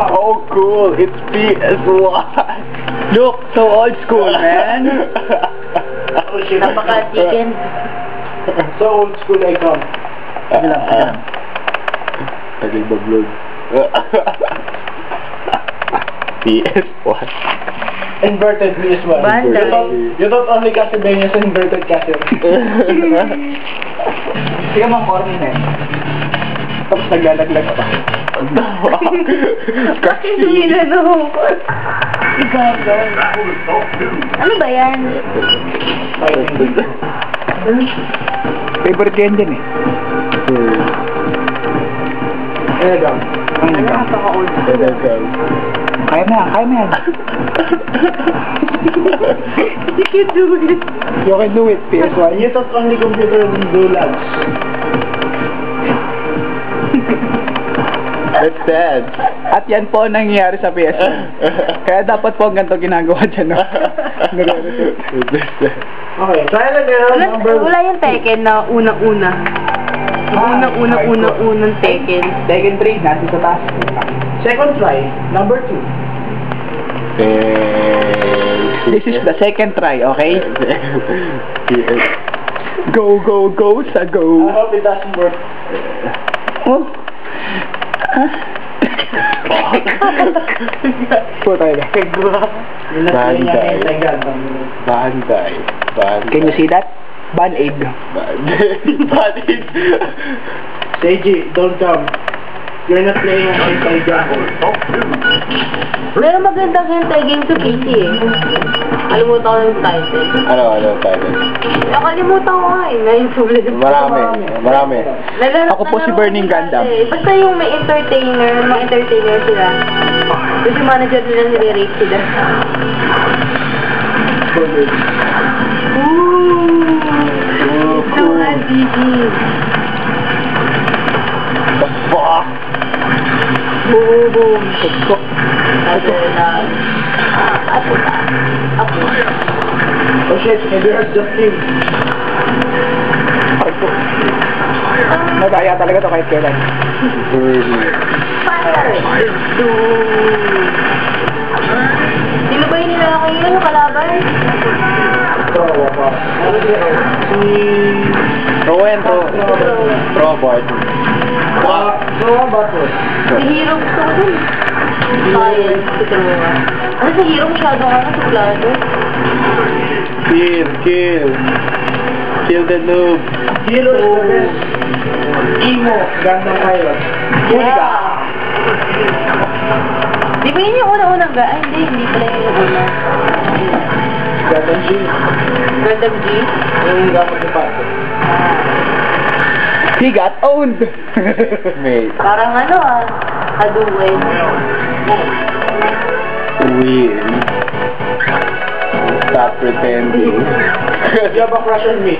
Oh, cool. It's PS1. Look, so old school, man. Oh shit. Napaka-chicken. So old school icon. Sige lang, sige lang. Tagal ba-vlog? PS1. Inverted PS1. Bandai. You thought only Castlevania is inverted Castle. Sige mang corny na eh. Tapos naglalaglag pa. Bakit ginanong ko? Ano ba yan? Favorite ko yan din eh. Ano daw? Ang nagam. Napaka-old school. Kaya na yan, kaya na yan. You can do it. You can do it, PS1. You thought only computer will do lags. That's sad. At yan po ang nangyayari sa PS1. Kaya dapat po ang ganito ginagawa dyan, no? Nare-reset. Okay, try na meron number Wala yung Tekken na unang-una. Unang Tekken. Tekken 3, natin sa taas. second try, number 2. This is the second try, okay? Go, go, go sa I go. hope it doesn't work. Oh. Po tayo na. Bandai. Bandai. Can you see that? Band-aid. Band-aid. Seiji, don't come. You're not playing on Hentai Gun. Pero magandang hentai game to PC eh. Kalimutan ko yung title. Ano title? Nakalimutan ko nga eh. Na-influence ko. Marami. Ako po si Burning Gundam. Basta yung may entertainer, mga entertainer sila. Tapos yung manager nila nire-rate sila. Ooh! So RPG. The fuck? Boom! Ako na. Ako. Oh shit, maybe I just came. Nadaya talaga to kahit kailan. Sino ba yung nilalaki yun? Yung kalaban? Robot. Si Hero gusto ko dun. Science, si Troa. Ano si Hero masyado ka na suplado? Kill the noob. Hero is the best. Emo, Gundam Pilot. Yeah! Di ba yun yung una-unang ga? Ay, hindi pala yun yung una. Gundam G. Gundam G? Yung gamot ni Pato. He got owned! Mate. Parang ano Hadouken. Weird. Stop pretending. You have a crush on me.